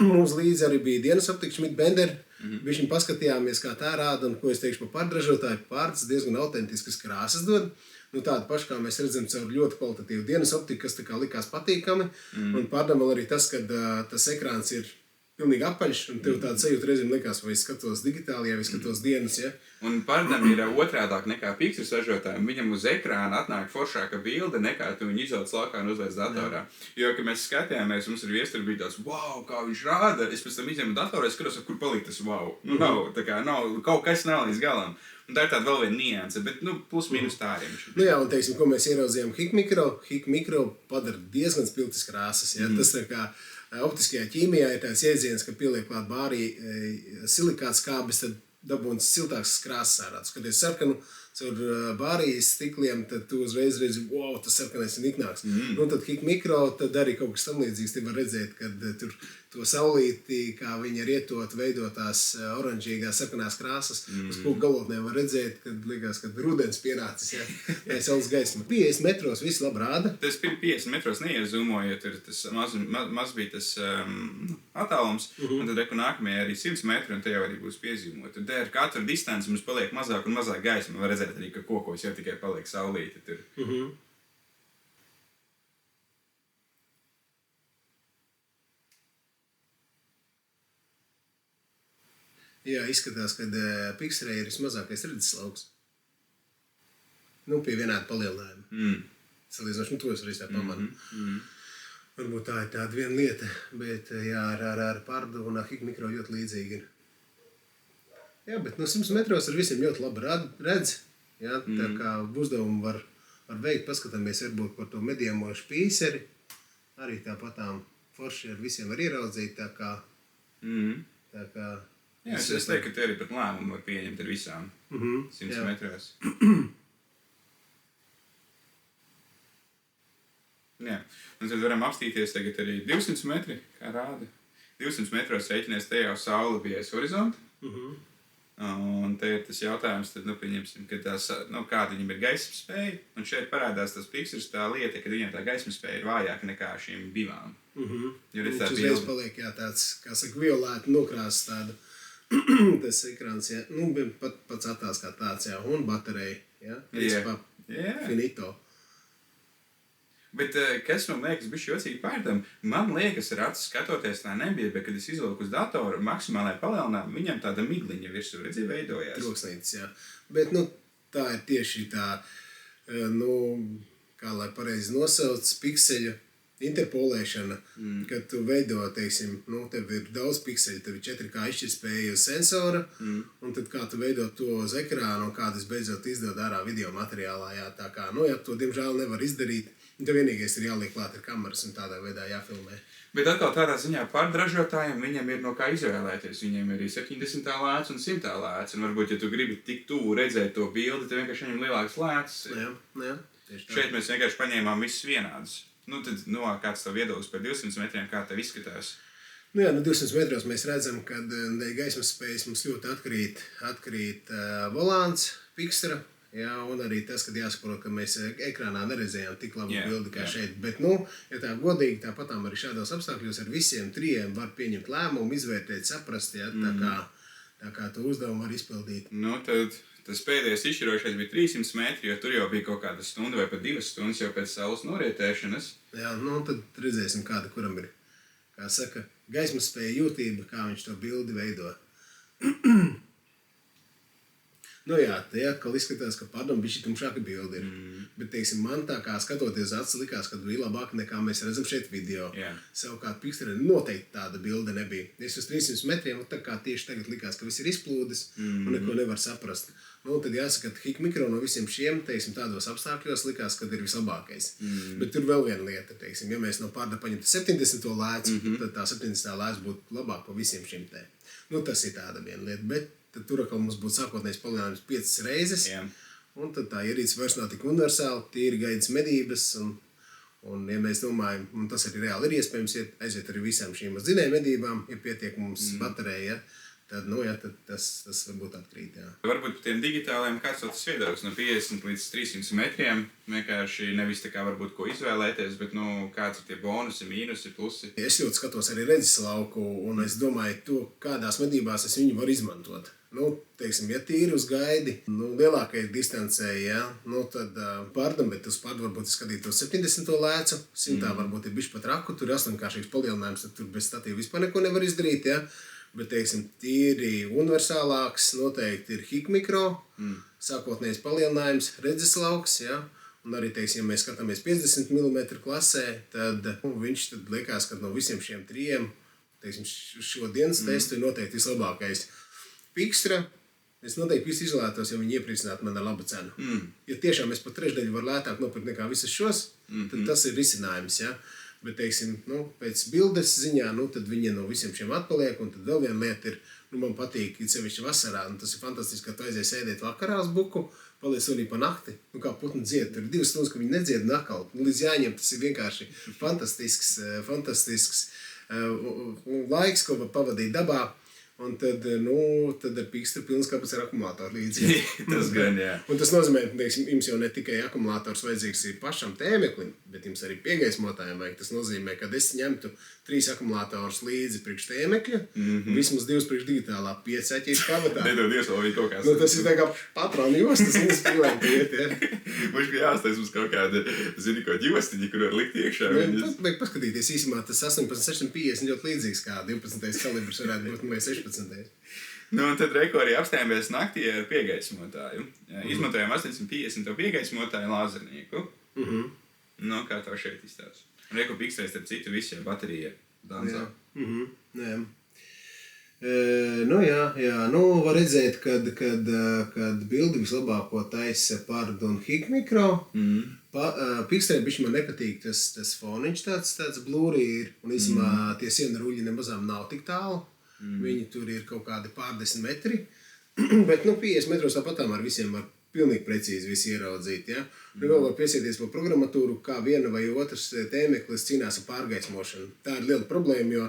Speaker 1: Mums līdzi arī bija dienas optika Schmidt-Bender. Viņi paskatījāmies, kā tā rāda, un ko es teikšu par pārdražotāju. Pārds diezgan autentiskas krāsas dod. Tāda paša, kā mēs redzam, caur ļoti kvalitatīvu dienas optiku, kas tā kā likās patīkami. Un pārdam vēl arī tas, ka tas ekrāns ir pilnīgi apaļš, un tev tāda sajūta reizēm likās, vai es skatos digitāli, vai skatos dienas,
Speaker 2: Un pārdam ir otrādāk nekā Pixtras ražotājiem. Viņam uz ekrāna atnāk foršāka bilde, nekā tu viņu izvelc laukā un uzliec datorā. Jo, kad mēs skatījāmies, mums ar viesturi bija tāds, wow, kā viņš rāda. Es pēc tam izņēmu datorā, es skatos, kur palikt tas wow. Nav, kaut kas nav līdz galam. Un tā ir tāda vēl viena nianse, bet plus mīnus tā arī.
Speaker 1: Un teiksim, ko mēs ieraudzījām Hikmikro padara diezgan spilgtas krāsas. Tas tā kā optiskajā ķīmijā ir tāds jēdziens, ka pieliek klāt bārī silikāts kābis, tad dabūns siltāks krāsas ārā. Kad ir sarkanu caur bārijas stikliem, tad tu uzreiz redzi, wow, tas sarkanais ir niknāks. Tad Hikmikro, tad arī kaut kas tam līdzīgs. Te var redzēt, kad tur to saulīti, kā viņi ir ietot, veidotās oranžīgās sarkanās krāsas. Uz pūku galotnēm var redzēt, kad likās, kad rudens pienācis, vai saules gaisma. 50 metros viss labi rāda.
Speaker 2: Tas 50 metros neiezumojot, ir tas maz bija tas attālums, un tad nākamajā arī 100 metri, un te jau arī būs piezīmot. Tad ar katru distanci mums paliek mazāk un mazāk gaisma. Var redzēt arī, ka kokos jau tikai paliek saulīti tur.
Speaker 1: Izskatās, ka Pixtrai ir vismazākais redzeslauks. Pie vienāda palielinājuma. Salīdzinoši, to es arī tā pamanu. Varbūt tā ir tāda viena lieta, bet ar Pardu un Hikmikro ļoti līdzīgi ir. Bet 100 metros ar visiem ļoti labi redz. Tā kā uzdevumu var veikt, paskatāmies varbūt par to mediamo špīseri. Arī tāpatām forši ar visiem var ieraudzīt, tā kā Tā kā...
Speaker 2: Jā, es teiktu, ka te arī pat lēmumu var pieņemt ar visām 100 metros. Jā, un tad varam apstīties tagad arī 200 metri, kā rāda. 200 metros reiķinies te jau saule bija aiz horizonta. Un te ir tas jautājums, tad, pieņemsim, ka tās, kāda viņam ir gaismas spēja. Un šeit parādās tas pikstrs, tā lieta, ka viņam tā gaismas spēja ir vājāka nekā šīm divām. Jo redz tā
Speaker 1: uzreiz paliek, jā, tāds, kā saka, violēta nokrās tāda. Tas ekrāns, jā, pats attēls kā tāds, jā, un baterija, jā, principā, finito.
Speaker 2: Bet kas man liekas bišķi jocīgi pārtam, man liekas ar acis skatoties tā nebija, bet kad es izvilku uz datoru maksimālai palielinām, viņam tāda migliņa virsū, redzi, veidojās.
Speaker 1: Troksnītis, jā. Bet, tā ir tieši tā, kā lai pareizi nosauc, pikseļa interpolēšana, kad tu veido, teiksim, tev ir daudz pikseļu, tev ir 4K izšķirtspēja uz sensora, un tad kā tu veido to uz ekrānu, un kā tas beidzot izdod ārā video materiālā, jā, tā kā, ja to diemžēl nevar izdarīt, tev vienīgais ir jāliek klāt ar kameras un tādā veidā jāfilmē.
Speaker 2: Bet atkal tādā ziņā pārdražotājiem viņam ir no kā izvēlēties. Viņiem ir arī 70. lēts un 100. lēts. Un varbūt, ja tu gribi tik tuvu redzēt to bildi, tad vienkārši viņam lielāks lēts.
Speaker 1: Jā, tieši tā.
Speaker 2: Šeit mēs vienkārši paņēmām visus vienādus. Tad, kāds tev viedoklis par 200 metriem, kā tev izskatās?
Speaker 1: 200 metros mēs redzam, ka gaismas spējas mums ļoti atkrīt volāns, pikstra. Jā, un arī tas, kad jāsaprot, ka mēs ekrānā neredzējām tik labu bildi kā šeit. Bet, ja tā godīgi, tāpatām arī šādos apstākļos ar visiem trijiem var pieņemt lēmumu, izvērtēt, saprast, jā, tā kā to uzdevumu var izpildīt.
Speaker 2: Tad tas pēdējais izšķirošais bija 300 metri, jo tur jau bija kaut kāda stunda vai pat 2 stundas jau pēc saules norietēšanas. Jā,
Speaker 1: tad redzēsim, kāda kuram ir, kā saka, gaismas spēja jūtība, kā viņš to bildi veido. Jā, te atkal izskatās, ka bišķi tumšāka bildi ir. Bet, teiksim, man tā kā skatoties acis likās, ka bija labāk nekā mēs redzam šeit video. Savukārt pikstrē noteikti tāda bilde nebija. Es uz 300 metriem, tā kā tieši tagad likās, ka viss ir izplūdis un neko nevar saprast. Tad jāsaka, ka Hikmikro no visiem šiem, teiksim, tādos apstākļos likās, kad ir vislabākais. Bet tur vēl viena lieta, teiksim, ja mēs no pārda paņemtu 70. lēcu, tad tā 70. lēca būtu labāk pa visiem šim te. Tas ir tāda viena lieta, bet tad tur atkal mums būtu sākotnējs palielinājums 5 reizes, un tad tā ierīce vairs nav tik universāla, tīri gaidas medības, un ja mēs domājam, un tas arī reāli ir iespējams, aiziet arī visām šīm dzinēju medībām, ja pietiek mums baterija, tad, tad tas varbūt atkrīt, jā.
Speaker 2: Varbūt par tiem digitāliem kāds tas viedoklis no 50 līdz 300 metriem, vienkārši nevis tā kā varbūt ko izvēlēties, bet, kāds ir tie bonusi, mīnusi, plusi.
Speaker 1: Es ļoti skatos arī redzes lauku, un es domāju to, kādās medībās es viņu varu izmantot. Teiksim, ja tīri uz gaidi, lielākai distancē, jā, tad pārdam, bet uz pārdu varbūt skatītos 70. lēcu, 100. Varbūt ir bišķi pat raku, tur ir 8-kāršīgs palielinājums, tad tur bez statīva vispār neko nevar izdarīt, jā. Bet, teiksim, tīri universālāks noteikti ir Hikmikro, sākotnējs palielinājums, redzes lauks, jā. Un arī, teiksim, ja mēs skatāmies 50 mm klasē, tad viņš tad liekas, ka no visiem šiem trijiem, teiksim, šodienas testu ir noteikti vislabākais. Pikstra, es noteikti visu izvēlētos, ja viņi iepriecinātu man ar labu cenu. Ja tiešām es pat trešdaļu var lētāk nopirkt nekā visas šos, tad tas ir risinājums, ja. Bet, teiksim, pēc bildes ziņā, tad viņi no visiem šiem atpaliek, un tad vēl viena lieta ir, man patīk, it sevišķi vasarā, un tas ir fantastiski, ka tu aizies sēdēt vakarā uz buku, paliec arī pa nakti, kā putni dzied, tur ir 2 stundas, ka viņi nedzied nakal, līdz jāņem, tas ir vienkārši fantastisks laiks, ko var pavadīt dabā. Un tad ar pikstru pilns kāpēc ar akumulātoru līdzi.
Speaker 2: Tas gan, jā.
Speaker 1: Un tas nozīmē, ka jums jau ne tikai akumulators vajadzīgs ir pašam tēmeklim, bet jums arī piegaismotājiem vajag. Tas nozīmē, ka es ņemtu 3 akumulatorus līdzi priekš tēmekļa, vismaz 2 priekš digitālā 5 aķīt kabatā.
Speaker 2: Nedod Dievs, vēl bija kaut kāds.
Speaker 1: Tas ir tā kā patronu jostas, mums pīlēm piet, jā.
Speaker 2: Mums bija jāstais mums kaut kāda, zini, ko ģivastiņa, kur var likt iekšā.
Speaker 1: Vajag paskatīties īsumā, tas 18-650 ļoti līdzīgs kā 12. kalibrs varētu būt vai 16.
Speaker 2: Un tad reko arī apstājāmies naktī ar piegaismotāju. Izmantojām 850 piegaismotāju lāzernieku. Kā tev šeit izstāst? Reko pikstēs ar citu visiem baterija danzā.
Speaker 1: Var redzēt, kad bildi vislabāko taisa Pard un Hikmikro. Pikstrē bišķi man nepatīk tas foniņš tāds blūrī ir. Un īsumā tie siena ruļi nemazām nav tik tālu. Viņi tur ir kaut kādi pārdesmit metri, bet 50 metros tāpatām ar visiem var pilnīgi precīzi visi ieraudzīt. Ja? Vēl var piesieties par programmatūru, kā viena vai otrs tēmeklis cīnās ar pārgaismošanu. Tā ir liela problēma, jo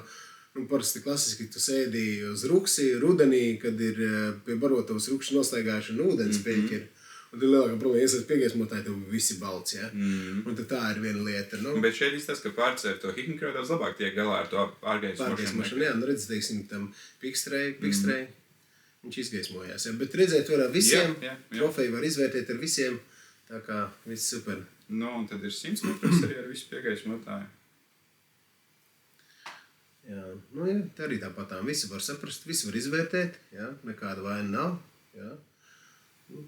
Speaker 1: parasti klasiski tu sēdi uz ruksi rudenī, kad ir pie barotavas rukši nostaigājuši un ūdens pieķeri. Un tad lielākā problēma iesaist piegaismotāji, tev visi balts, ja? Un tad tā ir viena lieta.
Speaker 2: Bet šeit tas, ka pārts ar to hikmikro daudz labāk tiek galā ar to pārgaismošanu.
Speaker 1: Jā, redz, teiksim, tam pikstrei, viņš izgaismojās. Ja? Bet redzēt var ar visiem, trofeju var izvērtēt ar visiem, tā kā viss super.
Speaker 2: Un tad ir 100 metros arī ar visu piegaismotāju.
Speaker 1: Jā, tā arī tāpatām. Visi var saprast, visi var izvērtēt, ja? Nekāda vaina nav. Ja?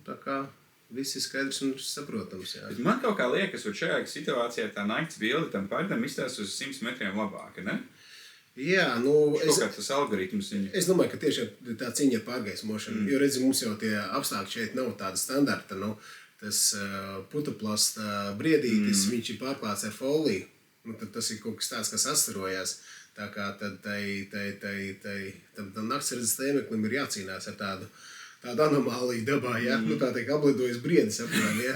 Speaker 1: Tā kā viss ir skaidrs un saprotams. Jā.
Speaker 2: Bet man kaut kā liekas, ka šajā situācijā tā nakts bilde tam pārdam izstās uz 100 metriem labāka, ne?
Speaker 1: Jā,
Speaker 2: kaut kā tas algoritms viņa.
Speaker 1: Es domāju, ka tieši tā cīņa ar pārgaismošanu, jo redzi, mums jau tie apstākļi šeit nav tāda standarta, tas putuplasta briedītis, viņš ir pārklāts ar foliju, tad tas ir kaut kas tāds, kas astarojās, tā kā tad tam naktsredzes tēmeklim ir jācīnās ar tādu anomāliju dabā, ja? Tā tiek ablidojas briedis apmēram, ja?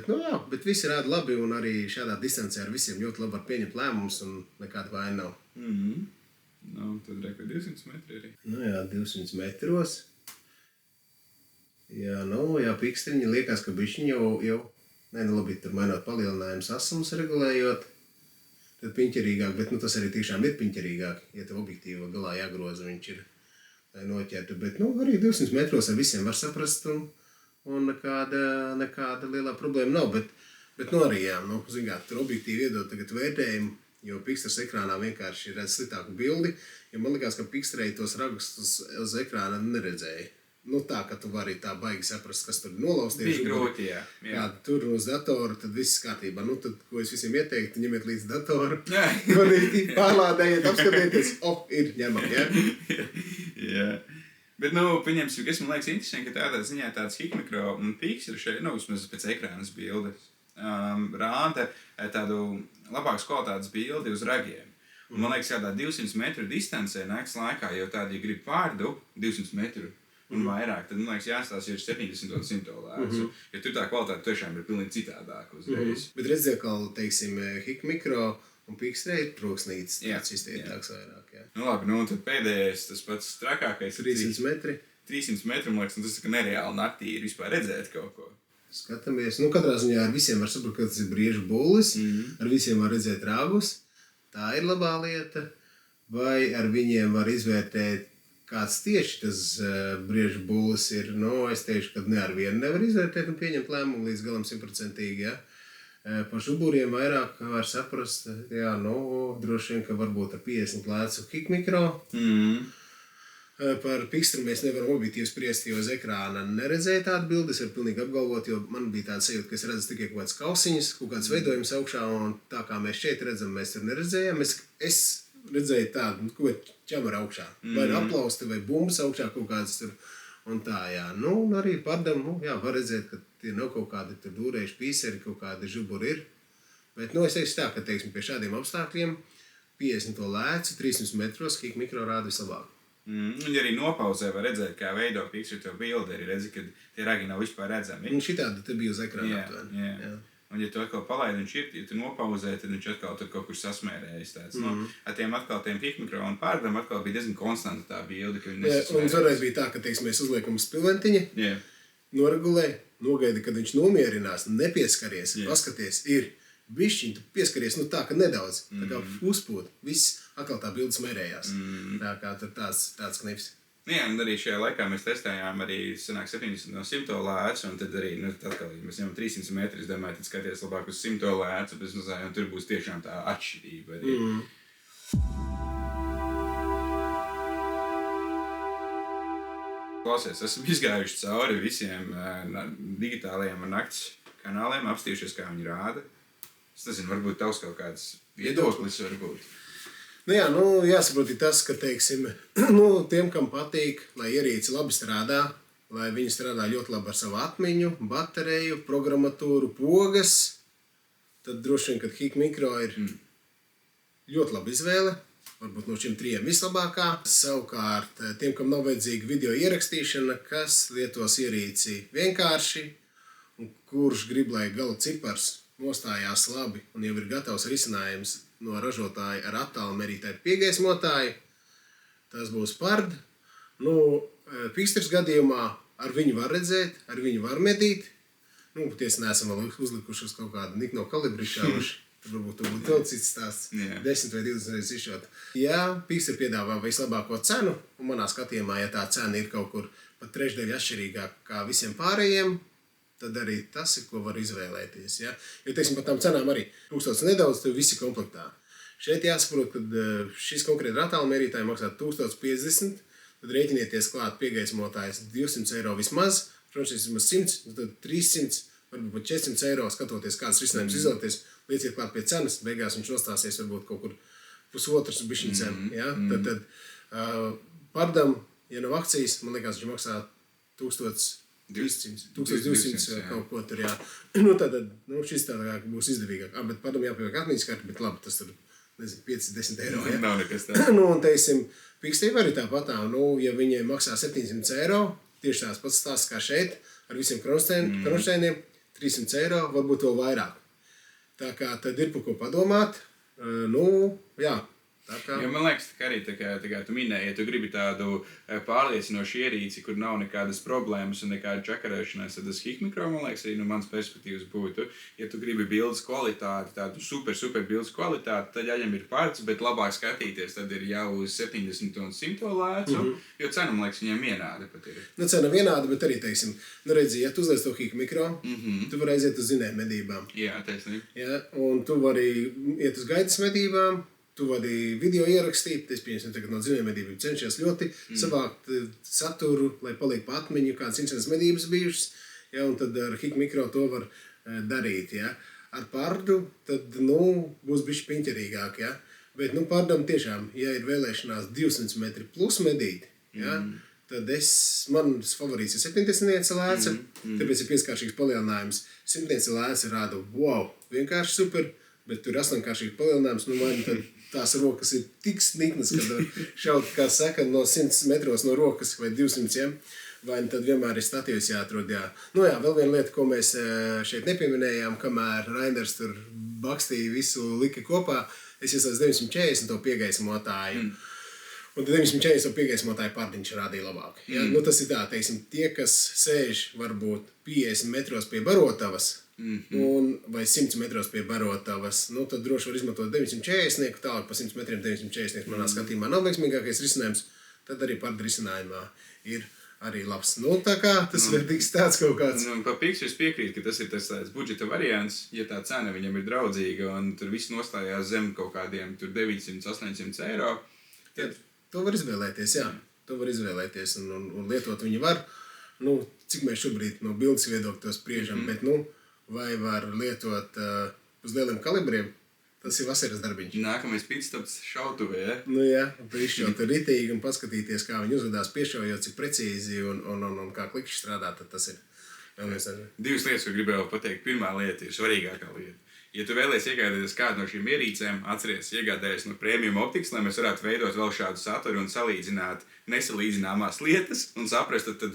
Speaker 1: Bet visi rāda labi un arī šādā distancē ar visiem ļoti labi var pieņemt lēmumus un nekāda vaina nav.
Speaker 2: Tad reku 200 metri arī.
Speaker 1: 200 metros. Jā, pikstriņi liekas, ka bišķiņi jau labi, tur mainot palielinājumus asums regulējot, tad piņķerīgāk, bet tas arī tiešām ir piņķerīgāk, ja tev objektīva galā jāgroza viņš ir. Noķertu, bet arī 200 metros ar visiem var saprast un nekāda lielā problēma nav, bet arī jā, zināt, tur objektīvi iedod tagad vērtējumu, jo pikstras ekrānā vienkārši redz sliktāku bildi, jo man likās, ka pikstrēji tos rakstus uz ekrāna neredzēja. Tā, ka tu vari tā baigi saprast, kas tur nolausties.
Speaker 2: Bija grūti, jā.
Speaker 1: Tur uz datoru, tad viss kārtībā. Tad, ko es visiem ieteiktu, ņemiet līdz datoru, pārlādējiet, apskatieties, ir ņemam, jā?
Speaker 2: Jā. Bet, pieņemsim, kas man liekas interesanti, ka tādā ziņā tāds hikmikro un piksri šeit, vismaz pēc ekrānas bildes, rāda tādu labākas kvalitātes bildi uz ragiem. Un man liekas, kādā 200 metru distancē nakts laikā, jo tādi grib pārdu 200 metru, un vairāk, tad, man liekas, jāstāsta ir 70 un 100 lēcu. Jo tur tā kvalitāte tiešām ir pilnīgi citādāk uzreiz.
Speaker 1: Bet redziet, kā, teiksim, hikmikro un pikstrē ir troksnītis, tāds iztiektāks vairāk, jā.
Speaker 2: Labi, un tad pēdējais, tas pats trakākais
Speaker 1: 300 metri.
Speaker 2: 300 metri, man liekas, un tas ir nereāli naktī ir vispār redzēt kaut ko.
Speaker 1: Skatāmies, katrā ziņā ar visiem var saprast, ka tas ir briežu bullis, ar visiem var redzēt rāgus, tā ir labā lieta, vai ar viņiem var izvērtēt kāds tieši tas briežu bullis ir, es teikšu, ka ne ar vienu nevar izvērtēt un pieņemt lēmumu līdz galam 100%, ja. Par šuburiem vairāk var saprast, droši vien, ka varbūt ar 50 lēcu hikmikro. Par pikstru mēs nevaram objektīvi spriest, jo uz ekrāna neredzēja tādu bildi, es varu pilnīgi apgalvot, jo man bija tāda sajūta, ka es redzu tikai kaut kādas kausiņas, kaut kādas veidojums augšā, un tā kā mēs šeit redzam, mēs tur neredzējām. Es redzēju tādu, ko ķemara augšā, vai aplausti, vai bumbas augšā kaut kādas tur, un tā, jā. Un arī pārdam, var redzēt, ka tie nav kaut kādi tur dūrējuši pīseri, kaut kādi žuburi ir, bet, es teikšu tā, ka, teiksim, pie šādiem apstākļiem 50 lēcu, 300 metros, hikmikro rāda vislabāk.
Speaker 2: Un arī nopauzē var redzēt, kā veido pikstri to bildi, arī redzi, ka tie ragi nav vispār redzami.
Speaker 1: Un šitādi te bija uz ekrāna aptuveni.
Speaker 2: Jā. Un, ja tu atkal palaidi viņš ir, ja tu nopauzē, tad viņš atkal tur kaut kur sasmērējas tāds. Ar tiem atkal tiem hikmikro un pārdam atkal bija diezgan konstanta tā bilde, ka viņi nesasmērējas.
Speaker 1: Un varēja bija tā, ka, teiksim, mēs uzliekam spilventiņa, noregulē, nogaidi, kad viņš nomierinās, nepieskaries, paskaties, ir bišķiņ, tu pieskaries, tā, ka nedaudz, tā kā uzpūt, viss atkal tā bilde smērējās. Tā kā tur tāds knips.
Speaker 2: Jā, un arī šajā laikā mēs testējām arī 70 no 100 lēcu, un tad arī, atkal, ja mēs ņemam 300 metri, es domāju, tad skaties labāk uz 100 lēcu, bet un tur būs tiešām tā atšķirība arī. Klausies, esam izgājuši cauri visiem digitālajiem un nakts kanāliem, apstījušies, kā viņi rāda. Es nezinu, varbūt tavs kaut kāds viedoklis varbūt.
Speaker 1: Jāsaprot ir tas, ka, teiksim, tiem, kam patīk, lai ierīce labi strādā, lai viņi strādā ļoti labi ar savu atmiņu, bateriju, programmatūru, pogas, tad droši vien, kad hikmikro ir ļoti laba izvēle. varbūt no šiem 3 vislabākā. Savukārt tiem, kam nav vajadzīga video ierakstīšana, kas lietos ierīci vienkārši un kurš grib, lai gala cipars nostājās labi un jau ir gatavs risinājums no ražotāja ar attālmērītāju piegaismotāju, tas būs Pard. Pīkstras gadījumā ar viņu var redzēt, ar viņu var medīt. Patiesi neesam vēl uzlikuši uz kaut kādu nikno kalibri šāvuši. Tad varbūt to būtu vēl cits stāsts. 10 vai 20 reizes izšot. Ja Pīkstra piedāvā vislabāko cenu, un manā skatījumā, ja tā cena ir kaut kur pat trešdaļa atšķirīgāk kā visiem pārējiem, tad arī tas ir, ko var izvēlēties. Ja? Jo, teiksim, par tām cenām arī 1000 nedaudz, tad visi komplektā. Šeit jāsaprot, ka šis konkrēti attālmērītāji maksā 1050, tad rēķinieties klāt piegaismotājs 200 eiro vismaz, protams, vismaz 100, tad 300, varbūt pat 400 eiro, skatoties, kādas risinājums izvēlēties, lieciet klāt pie cenas, beigās viņš nostāsies varbūt kaut kur pusotras bišķiņa cena. Ja? Tad Pardam, ja nav akcijas, man liekas, viņš maksā 1200 kaut ko tur, jā. Tad šis tā būs izdevīgāk. Bet Pardam jāpievāk atmiņas karti, bet labi, tas tur, nezinu, 5-10 eiro. Ja?
Speaker 2: Nav nekas tā.
Speaker 1: Un teiksim, Pīkstiem arī tāpatā, ja viņai maksā 700 eiro, tieši tās pats stāsts kā šeit, ar visiem kronšteiniem, 300 eiro, varbūt vēl vairāk. Tā kā tad ir par ko padomāt, jā.
Speaker 2: Jo man liekas, ka arī tā kā tu minēji, ja tu gribi tādu pārliecinošu ierīci, kur nav nekādas problēmas un nekāda čakarēšanās, tad tas HikMikro, man liekas, arī no manas perspektīvas būtu. Ja tu gribi bildes kvalitāti, tādu super bildes kvalitāti, tad jāņem ir Pards, bet labāk skatīties, tad ir jau uz 70 un 100 lēcu, jo cena, man liekas, viņiem vienāda pat ir.
Speaker 1: Cena vienāda, bet arī, teiksim, redzi, ja tu uzliec to HikMikro, tu vari aiziet uz zinēm medībām.
Speaker 2: Jā, taisnība.
Speaker 1: Ja, un tu vari iet uz gaitas medībām, tu vari video ierakstīt, es pieņemsim tagad no zinējumedībiem cenšies ļoti savākt saturu, lai paliek pa atmiņu, kādas interesantas medības bijušas, ja, un tad ar HikMikro to var darīt, ja. Ar Pardu tad, būs bišķi piņķerīgāk, ja, bet, Pardam tiešām, ja ir vēlēšanās 200 metri plus medīt, ja, tad mans favorīts ir 70 lēca, tāpēc ir pieskāršīgs palielinājums. 100 lēca rāda, wow, vienkārši super, bet tur ir 8-kāršīgs palielinājums, man tad tās rokas ir tik sniknas, kad šaut, kā saka, no 100 metros no rokas vai 200, ja? Vai tad vienmēr ir statīvs jāatrod, jā. Vēl viena lieta, ko mēs šeit nepieminējām, kamēr Rainers tur bakstīja visu lika kopā, es iesācu 940 to piegaismotāju. Un 940 to piegaismotāju Pardiņš rādīja labāk. Ja? Tas ir tā, teiksim, tie, kas sēž varbūt 50 metros pie Barotavas, vai 100 metros pie Barotavas, tad droši var izmantot 940, tālāk pa 100 metriem 940 manā skatījumā nav veiksmīgākais risinājums, tad arī Parda risinājumā ir arī labs. Tā kā tas verdīgs tāds kaut kāds.
Speaker 2: Pa Pīkstru es piekrītu, ka tas ir tas budžeta variants, ja tā cena viņam ir draudzīga un tur viss nostājās zem kaut kādiem 900-800 eiro.
Speaker 1: Tad to var izvēlēties, jā. To var izvēlēties un lietot viņu var. Cik mēs šobrīd no bildes viedokļa to spriežam, bet, vai var lietot uz lieliem kalibriem, tas ir vasaras darbiņš.
Speaker 2: Nākamais pitstops šautuvē, ja?
Speaker 1: Jā, izšaut ritīgi un paskatīties, kā viņi uzvedās piešaujot, cik precīzi un kā klikšķi strādā, tad tas ir.
Speaker 2: Divas lietas, ko gribēju pateikt. Pirmā lieta ir svarīgākā lieta. Ja tu vēlies iegādāties kādu no šīm ierīcēm, atceries iegādājies no Premium Optikas, lai mēs varētu veidot vēl šādu saturu un salīdzināt nesalīdzināmās lietas un saprast, tad,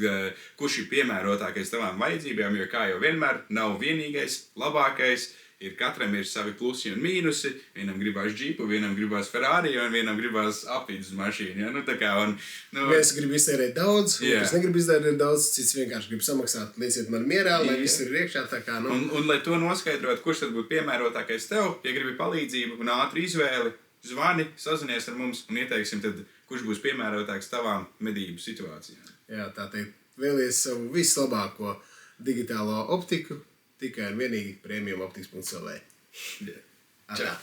Speaker 2: kurš ir piemērotākais tavām vajadzībām, jo kā jau vienmēr nav vienīgais, labākais, katram ir savi plusi un mīnusi, vienam gribās džipu, vienam gribās Ferrari un vienam gribās apvidus mašīnu. Ja?
Speaker 1: Viens grib iztērēt daudz, otrs negrib iztērēt daudz, cits vienkārši grib samaksāt, lieciet man mierā, lai viss ir iekšā.
Speaker 2: Un lai to noskaidrot, kurš tad būtu piemērotākais tev, ja gribi palīdzību un ātru izvēli, zvani, sazinies ar mums un ieteiksim, tad, kurš būs piemērotāks tavām medību situācijām.
Speaker 1: Jā, tā teikt, vēlies savu vislabāko digitālo optiku, tikai un vienīgi Premium Optikas.lv.
Speaker 2: Čau!